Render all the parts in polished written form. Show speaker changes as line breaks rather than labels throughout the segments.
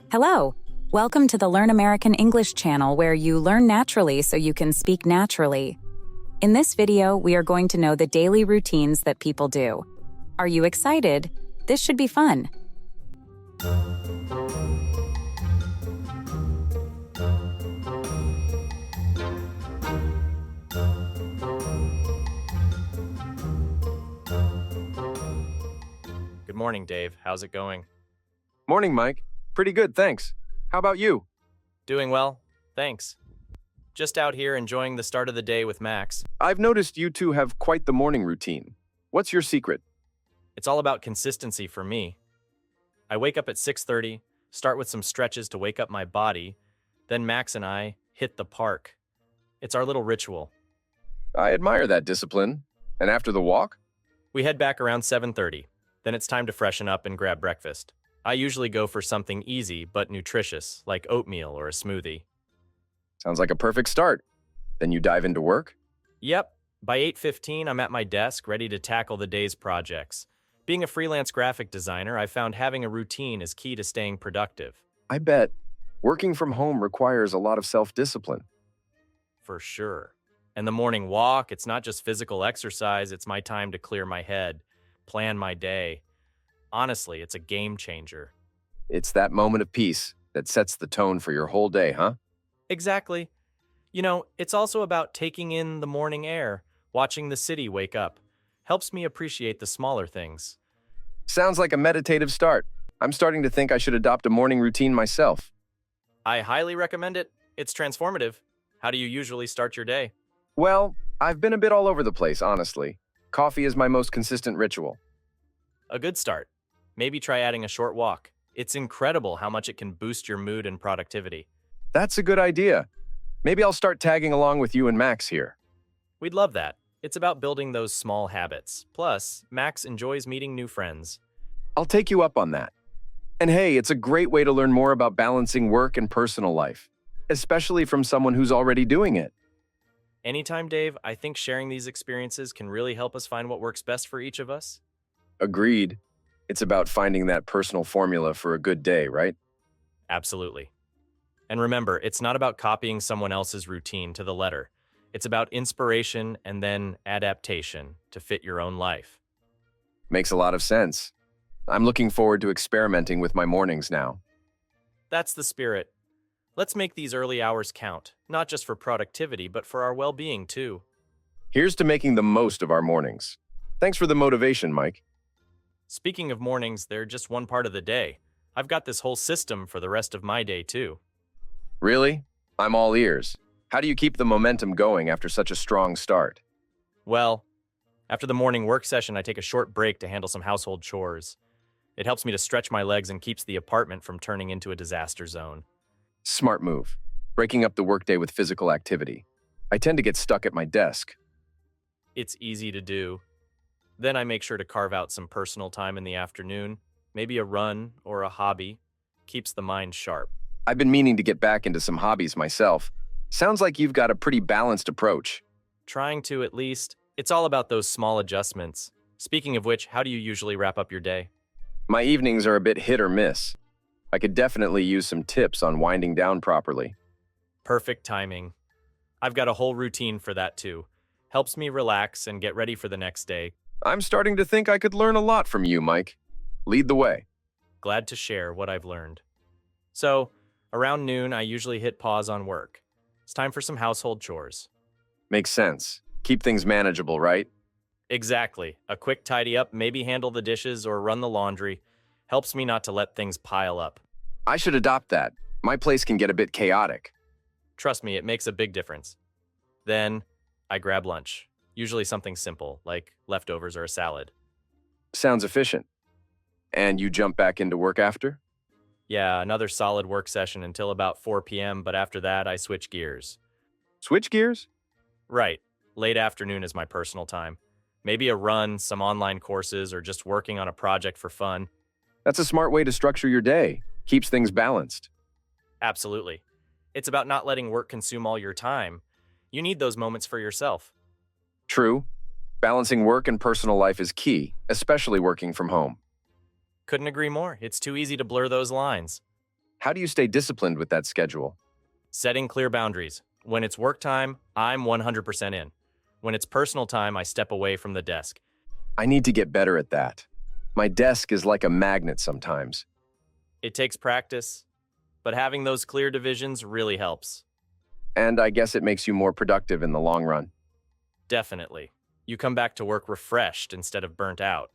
Hello. Welcome to the Learn American English channel where you learn naturally so you can speak naturally. In this video, we are going to know the daily routines that people do. Are you excited? This should be fun.
Good morning, Dave. How's it going?
Morning, Mike. Pretty good, thanks. How about you?
Doing well, thanks. Just out here enjoying the start of the day with Max.
I've noticed you two have quite the morning routine. What's your secret?
It's all about consistency for me. I wake up at 6:30, start with some stretches to wake up my body, then Max and I hit the park. It's our little ritual.
I admire that discipline. And after the walk?
We head back around 7:30. Then it's time to freshen up and grab breakfast. I usually go for something easy but nutritious, like oatmeal or a smoothie.
Sounds like a perfect start. Then you dive into work?
Yep, by 8:15 I'm at my desk ready to tackle the day's projects. Being a freelance graphic designer, I found having a routine is key to staying productive.
I bet. Working from home requires a lot of self-discipline.
For sure. And the morning walk, it's not just physical exercise, it's my time to clear my head, plan my day. Honestly, it's a game changer.
It's that moment of peace that sets the tone for your whole day, huh?
Exactly. You know, it's also about taking in the morning air, watching the city wake up. Helps me appreciate the smaller things.
Sounds like a meditative start. I'm starting to think I should adopt a morning routine myself.
I highly recommend it. It's transformative. How do you usually start your day?
Well, I've been a bit all over the place, honestly. Coffee is my most consistent ritual.
A good start. Maybe try adding a short walk. It's incredible how much it can boost your mood and productivity.
That's a good idea. Maybe I'll start tagging along with you and Max here.
We'd love that. It's about building those small habits. Plus, Max enjoys meeting new friends.
I'll take you up on that. And hey, it's a great way to learn more about balancing work and personal life, especially from someone who's already doing it.
Anytime, Dave, I think sharing these experiences can really help us find what works best for each of us.
Agreed. It's about finding that personal formula for a good day, right?
Absolutely. And remember, it's not about copying someone else's routine to the letter. It's about inspiration and then adaptation to fit your own life.
Makes a lot of sense. I'm looking forward to experimenting with my mornings now.
That's the spirit. Let's make these early hours count, not just for productivity, but for our well-being too.
Here's to making the most of our mornings. Thanks for the motivation, Mike.
Speaking of mornings, they're just one part of the day. I've got this whole system for the rest of my day too.
Really? I'm all ears. How do you keep the momentum going after such a strong start?
Well, after the morning work session, I take a short break to handle some household chores. It helps me to stretch my legs and keeps the apartment from turning into a disaster zone.
Smart move. Breaking up the workday with physical activity. I tend to get stuck at my desk.
It's easy to do. Then I make sure to carve out some personal time in the afternoon, maybe a run or a hobby. Keeps the mind sharp.
I've been meaning to get back into some hobbies myself. Sounds like you've got a pretty balanced approach.
Trying to at least. It's all about those small adjustments. Speaking of which, how do you usually wrap up your day?
My evenings are a bit hit or miss. I could definitely use some tips on winding down properly.
Perfect timing. I've got a whole routine for that too. Helps me relax and get ready for the next day.
I'm starting to think I could learn a lot from you, Mike. Lead the way.
Glad to share what I've learned. So, around noon, I usually hit pause on work. It's time for some household chores.
Makes sense. Keep things manageable, right?
Exactly. A quick tidy up, maybe handle the dishes or run the laundry. Helps me not to let things pile up.
I should adopt that. My place can get a bit chaotic.
Trust me, it makes a big difference. Then, I grab lunch. Usually something simple, like leftovers or a salad.
Sounds efficient. And you jump back into work after?
Yeah, another solid work session until about 4 p.m., but after that, I switch gears.
Switch gears?
Right. Late afternoon is my personal time. Maybe a run, some online courses, or just working on a project for fun.
That's a smart way to structure your day. Keeps things balanced.
Absolutely. It's about not letting work consume all your time. You need those moments for yourself.
True. Balancing work and personal life is key, especially working from home.
Couldn't agree more. It's too easy to blur those lines.
How do you stay disciplined with that schedule?
Setting clear boundaries. When it's work time, I'm 100% in. When it's personal time, I step away from the desk.
I need to get better at that. My desk is like a magnet sometimes.
It takes practice, but having those clear divisions really helps.
And I guess it makes you more productive in the long run.
Definitely. You come back to work refreshed instead of burnt out.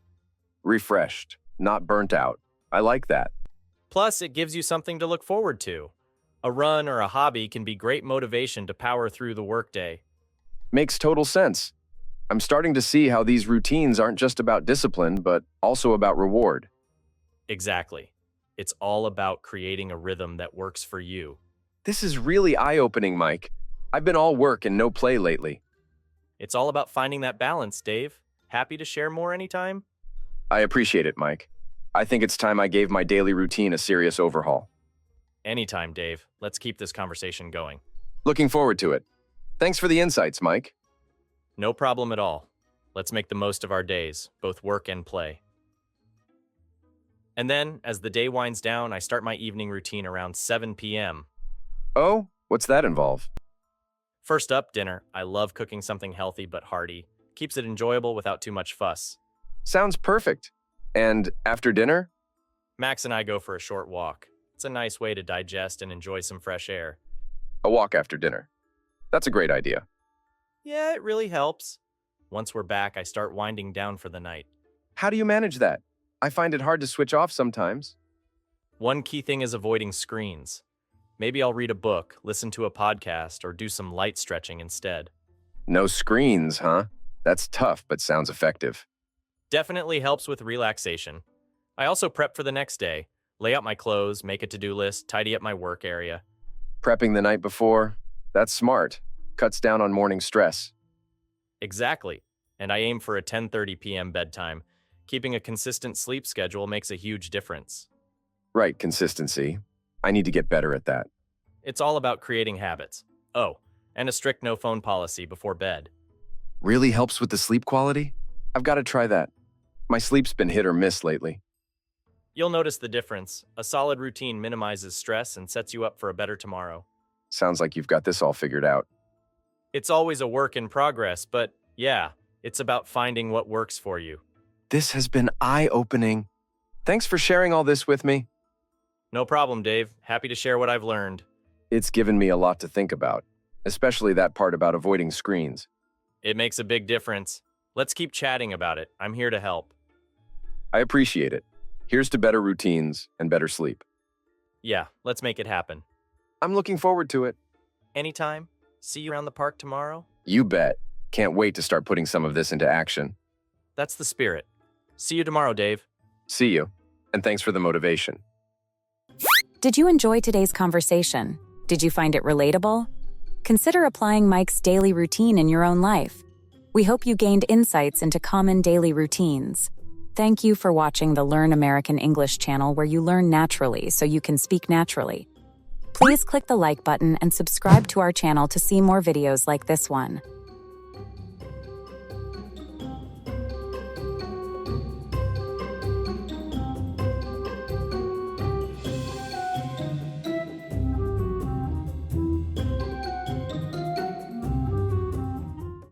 Refreshed, not burnt out. I like that.
Plus, it gives you something to look forward to. A run or a hobby can be great motivation to power through the workday.
Makes total sense. I'm starting to see how these routines aren't just about discipline, but also about reward.
Exactly. It's all about creating a rhythm that works for you.
This is really eye-opening, Mike. I've been all work and no play lately.
It's all about finding that balance, Dave. Happy to share more anytime?
I appreciate it, Mike. I think it's time I gave my daily routine a serious overhaul.
Anytime, Dave. Let's keep this conversation going.
Looking forward to it. Thanks for the insights, Mike.
No problem at all. Let's make the most of our days, both work and play. And then, as the day winds down, I start my evening routine around 7 p.m.
Oh, what's that involve?
First up, dinner. I love cooking something healthy but hearty. Keeps it enjoyable without too much fuss.
Sounds perfect. And after dinner?
Max and I go for a short walk. It's a nice way to digest and enjoy some fresh air.
A walk after dinner. That's a great idea.
Yeah, it really helps. Once we're back, I start winding down for the night.
How do you manage that? I find it hard to switch off sometimes.
One key thing is avoiding screens. Maybe I'll read a book, listen to a podcast, or do some light stretching instead.
No screens, huh? That's tough, but sounds effective.
Definitely helps with relaxation. I also prep for the next day. Lay out my clothes, make a to-do list, tidy up my work area.
Prepping the night before? That's smart. Cuts down on morning stress.
Exactly. And I aim for a 10:30 p.m. bedtime. Keeping a consistent sleep schedule makes a huge difference.
Right, consistency. I need to get better at that.
It's all about creating habits. Oh, and a strict no-phone policy before bed.
Really helps with the sleep quality? I've got to try that. My sleep's been hit or miss lately.
You'll notice the difference. A solid routine minimizes stress and sets you up for a better tomorrow.
Sounds like you've got this all figured out.
It's always a work in progress, but yeah, it's about finding what works for you.
This has been eye-opening. Thanks for sharing all this with me.
No problem, Dave. Happy to share what I've learned.
It's given me a lot to think about, especially that part about avoiding screens.
It makes a big difference. Let's keep chatting about it. I'm here to help.
I appreciate it. Here's to better routines and better sleep.
Yeah, let's make it happen.
I'm looking forward to it.
Anytime. See you around the park tomorrow?
You bet. Can't wait to start putting some of this into action.
That's the spirit. See you tomorrow, Dave.
See you, and thanks for the motivation.
Did you enjoy today's conversation? Did you find it relatable? Consider applying Mike's daily routine in your own life. We hope you gained insights into common daily routines. Thank you for watching the Learn American English channel, where you learn naturally so you can speak naturally. Please click the like button and subscribe to our channel to see more videos like this one.